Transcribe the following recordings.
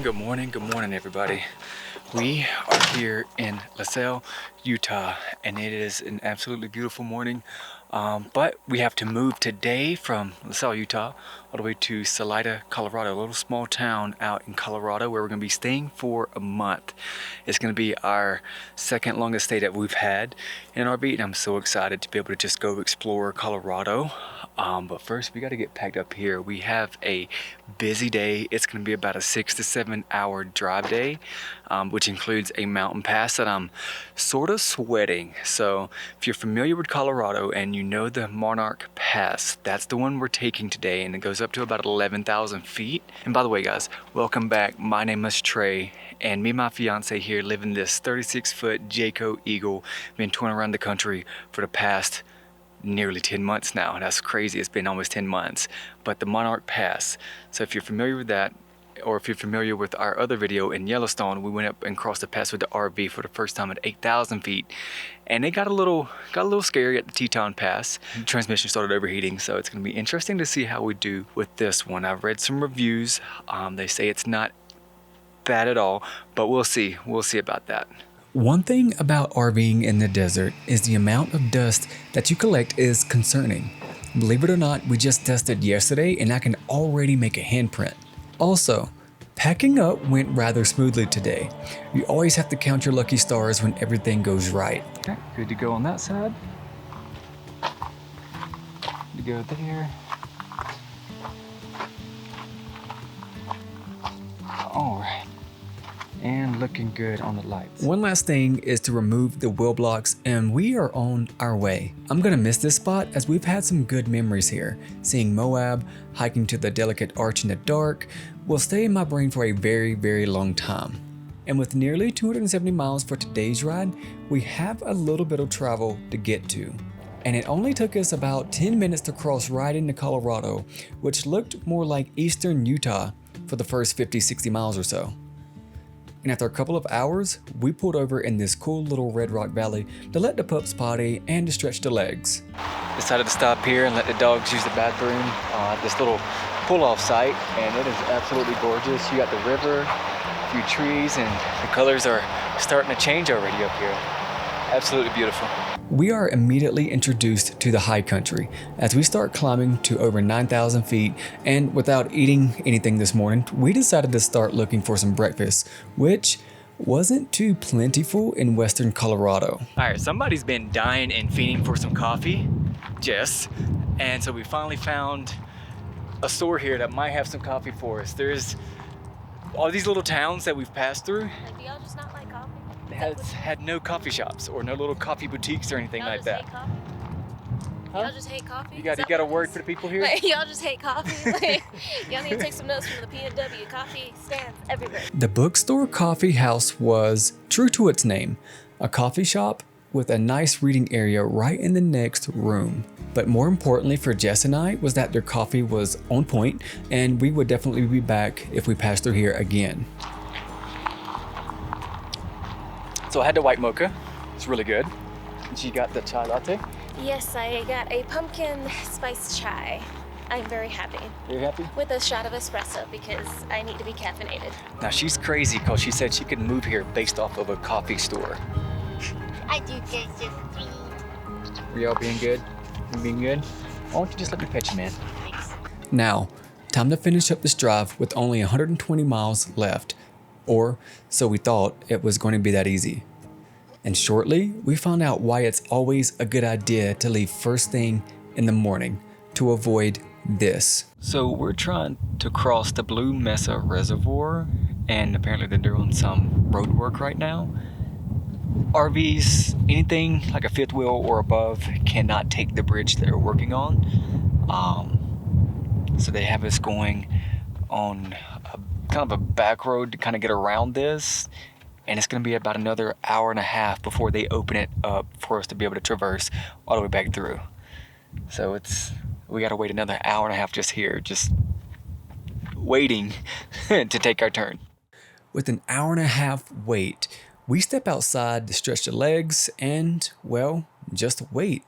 good morning, everybody. We are here in LaSalle, Utah, and it is an absolutely beautiful morning. But we have to move today from LaSalle, Utah, all the way to Salida, Colorado, a little small town out in Colorado where we're going to be staying for a month. It's going to be our second longest stay that we've had in an RV, and I'm so excited to be able to just go explore Colorado. But first, we got to get packed up here. We have a busy day. It's going to be about a 6 to 7 hour drive day, which includes a mountain pass that I'm sort of sweating. So if you're familiar with Colorado and you know the Monarch Pass, that's the one we're taking today, and it goes up to about 11,000 feet. And by the way, guys, welcome back. My name is Trey, and me and my fiance here live in this 36-foot Jayco Eagle. Been touring around the country for the past nearly 10 months now. That's crazy. It's been almost 10 months. But the Monarch Pass. So if you're familiar with that, or if you're familiar with our other video in Yellowstone, we went up and crossed the pass with the RV for the first time at 8,000 feet. And it got a little scary at the Teton Pass. The transmission started overheating, so it's going to be interesting to see how we do with this one. I've read some reviews. They say it's not bad at all, but we'll see. We'll see about that. One thing about RVing in the desert is the amount of dust that you collect is concerning. Believe it or not, we just dusted yesterday and I can already make a handprint. Also, packing up went rather smoothly today. You always have to count your lucky stars when everything goes right. Okay, good to go on that side. Good to go there. All right. And looking good on the lights. One last thing is to remove the wheel blocks, and we are on our way. I'm gonna miss this spot as we've had some good memories here. Seeing Moab, hiking to the delicate arch in the dark, will stay in my brain for a very, very long time. And with nearly 270 miles for today's ride, we have a little bit of travel to get to. And it only took us about 10 minutes to cross right into Colorado, which looked more like eastern Utah for the first 50-60 miles or so. And after a couple of hours, we pulled over in this cool little red rock valley to let the pups potty and to stretch the legs. Decided to stop here and let the dogs use the bathroom at this little pull-off site, and it is absolutely gorgeous. You got the river, a few trees, and the colors are starting to change already up here. Absolutely beautiful. We are immediately introduced to the high country as we start climbing to over 9,000 feet, and without eating anything this morning, we decided to start looking for some breakfast, which wasn't too plentiful in western Colorado. All right, somebody's been dying and fiending for some coffee, Jess, and so we finally found a store here that might have some coffee for us. There's all these little towns that we've passed through. Do y'all just not like coffee? Has had no coffee shops or no little coffee boutiques or anything like that. Huh? Y'all just hate coffee? You got a word for the people here? Like, y'all just hate coffee? Like, y'all need to take some notes from the P&W. Coffee stands everywhere. The bookstore coffee house was true to its name, a coffee shop with a nice reading area right in the next room. But more importantly for Jess and I was that their coffee was on point, and we would definitely be back if we passed through here again. So I had the white mocha. It's really good. And she got the chai latte. Yes, I got a pumpkin spice chai. I'm very happy. You're happy? With a shot of espresso because I need to be caffeinated. Now she's crazy because she said she could move here based off of a coffee store. I do just sweet. Are y'all being good? You being good? Why don't you just let me pet you, man? Thanks. Now, time to finish up this drive with only 120 miles left. Or so we thought it was going to be that easy. And shortly, we found out why it's always a good idea to leave first thing in the morning to avoid this. So we're trying to cross the Blue Mesa Reservoir, and apparently they're doing some road work right now. RVs, anything like a fifth wheel or above, cannot take the bridge they're working on. So they have us going on kind of a back road to kind of get around this, and it's going to be about another hour and a half before they open it up for us to be able to traverse all the way back through. So we got to wait another hour and a half just here, just waiting to take our turn. With an hour and a half wait, we step outside to stretch the legs and, well, just wait.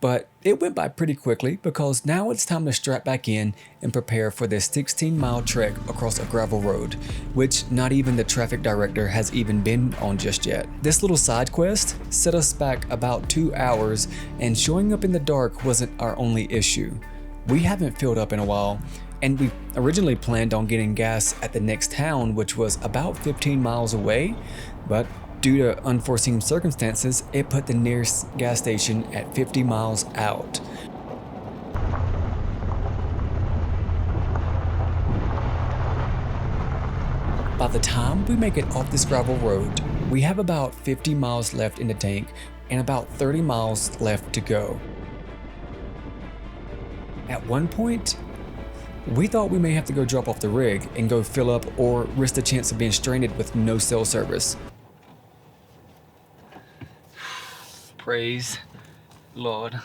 But it went by pretty quickly because now it's time to strap back in and prepare for this 16-mile trek across a gravel road, which not even the traffic director has even been on just yet. This little side quest set us back about 2 hours, and showing up in the dark wasn't our only issue. We haven't filled up in a while, and we originally planned on getting gas at the next town, which was about 15 miles away, but due to unforeseen circumstances, it put the nearest gas station at 50 miles out. By the time we make it off this gravel road, we have about 50 miles left in the tank and about 30 miles left to go. At one point, we thought we may have to go drop off the rig and go fill up or risk the chance of being stranded with no cell service. Praise Lord.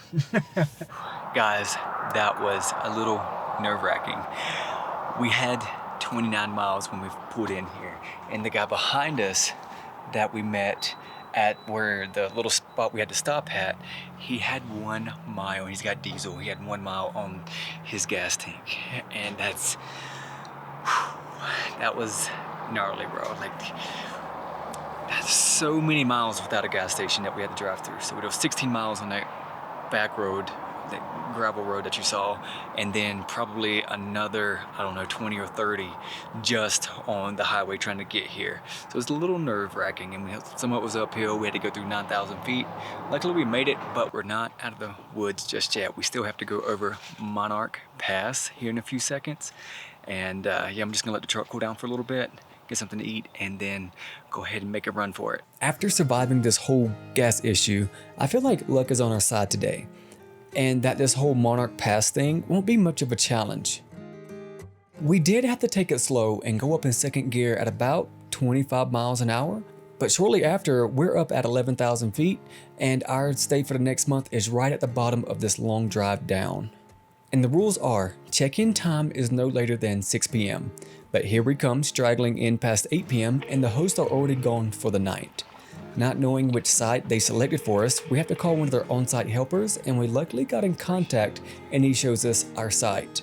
Guys, that was a little nerve-wracking. We had 29 miles when we pulled in here, and the guy behind us that we met at where the little spot we had to stop at, he had 1 mile. He's got diesel. He had 1 mile on his gas tank, and that was gnarly, bro. Like, that's so many miles without a gas station that we had to drive through. So we drove 16 miles on that back road, that gravel road that you saw, and then probably another, I don't know, 20 or 30 just on the highway trying to get here. So it was a little nerve-wracking, and some of it was uphill. We had to go through 9,000 feet. Luckily we made it, but we're not out of the woods just yet. We still have to go over Monarch Pass here in a few seconds. And yeah, I'm just gonna let the truck cool down for a little bit, get something to eat, and then go ahead and make a run for it. After surviving this whole gas issue, I feel like luck is on our side today, and that this whole Monarch Pass thing won't be much of a challenge. We did have to take it slow and go up in second gear at about 25 miles an hour, but shortly after, we're up at 11,000 feet, and our stay for the next month is right at the bottom of this long drive down. And the rules are, check-in time is no later than 6 p.m. But here we come, straggling in past 8 p.m. and the hosts are already gone for the night. Not knowing which site they selected for us, we have to call one of their on-site helpers, and we luckily got in contact and he shows us our site.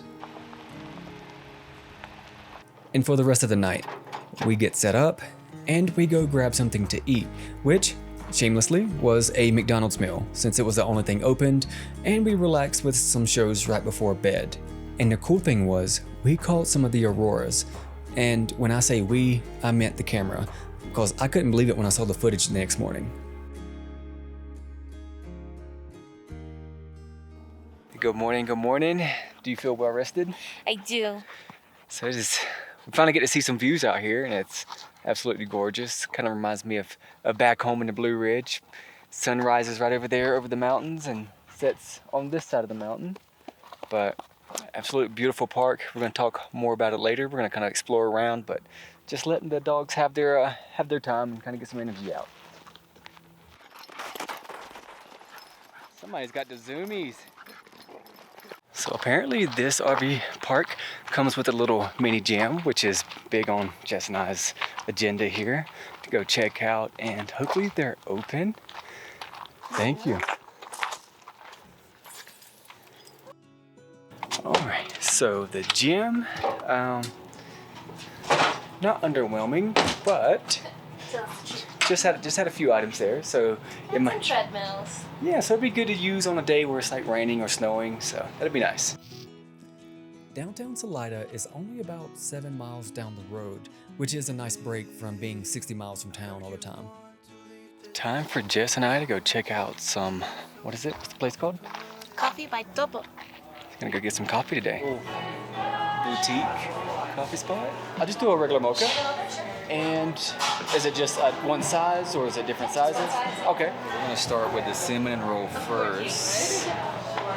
And for the rest of the night, we get set up and we go grab something to eat, which shamelessly was a McDonald's meal since it was the only thing opened, and we relaxed with some shows right before bed. And the cool thing was, we caught some of the auroras, and when I say we, I meant the camera, because I couldn't believe it when I saw the footage the next morning. Good morning, good morning. Do you feel well rested? I do. So we finally get to see some views out here, and it's absolutely gorgeous. Kind of reminds me of back home in the Blue Ridge. Sun rises right over there over the mountains and sets on this side of the mountain. But absolute beautiful park. We're going to talk more about it later. We're going to kind of explore around, but just letting the dogs have their time and kind of get some energy out. Somebody's got the zoomies. So apparently this RV park comes with a little mini gym, which is big on Jess and I's agenda here to go check out, and hopefully they're open. Thank you. All right, so the gym, not underwhelming, but just had a few items there. So it might, treadmills. yeah, so it'd be good to use on a day where it's like raining or snowing. So that'd be nice. Downtown Salida is only about 7 miles down the road, which is a nice break from being 60 miles from town all the time. Time for Jess and I to go check out some, what is it? What's the place called? Coffee by Topo. Gonna go get some coffee today. Boutique coffee spot. I'll just do a regular mocha. And is it just one size or is it different sizes? Okay. We're gonna start with the cinnamon roll first.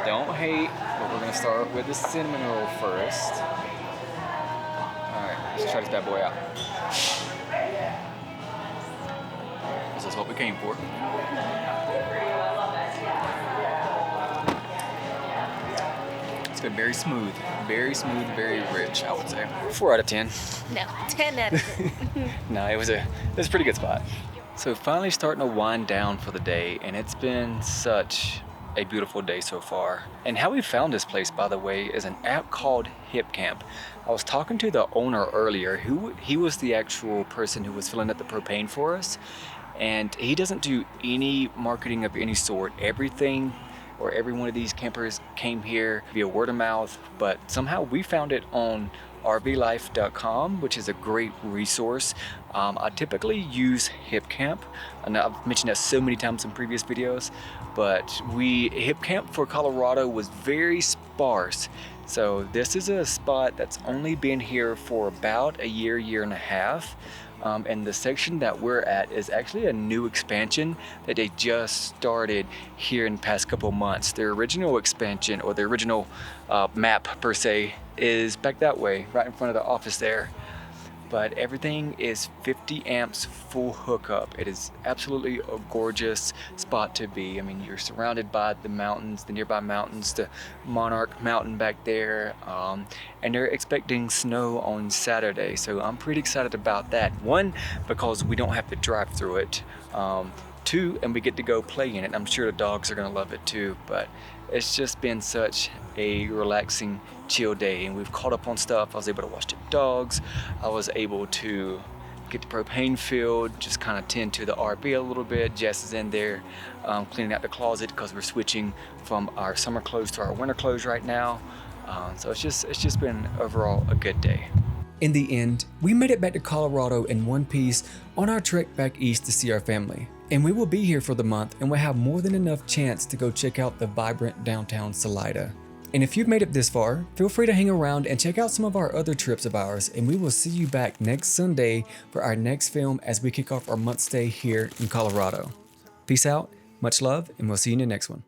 Don't hate, but we're gonna start with the cinnamon roll first. All right, let's try this bad boy out. This is what we came for. It's been very smooth, very rich, I would say. 4 out of 10. No, 10 out of 10. No, it was a pretty good spot. So finally starting to wind down for the day, and it's been such a beautiful day so far. And how we found this place, by the way, is an app called HipCamp. I was talking to the owner earlier. He was the actual person who was filling up the propane for us, and he doesn't do any marketing of any sort. Everything or every one of these campers came here via word of mouth, but somehow we found it on rvlife.com, which is a great resource. I typically use HipCamp, and I've mentioned that so many times in previous videos, but HipCamp for Colorado was very sparse. So this is a spot that's only been here for about a year and a half. And the section that we're at is actually a new expansion that they just started here in the past couple months. Their original expansion, or the original map per se, is back that way, right in front of the office there. But everything is 50 amps full hookup. It is absolutely a gorgeous spot to be. I mean, you're surrounded by the mountains, the nearby mountains, the Monarch Mountain back there, and they're expecting snow on Saturday. So I'm pretty excited about that. One, because we don't have to drive through it. Two, and we get to go play in it. I'm sure the dogs are gonna love it too, but it's just been such a relaxing, chill day, and we've caught up on stuff. I was able to watch the dogs. I was able to get the propane filled, just kind of tend to the RV a little bit. Jess is in there cleaning out the closet because we're switching from our summer clothes to our winter clothes right now. So it's just been overall a good day. In the end, we made it back to Colorado in one piece on our trek back east to see our family. And we will be here for the month, and we'll have more than enough chance to go check out the vibrant downtown Salida. And if you've made it this far, feel free to hang around and check out some of our other trips of ours, and we will see you back next Sunday for our next film as we kick off our month stay here in Colorado. Peace out, much love, and we'll see you in the next one.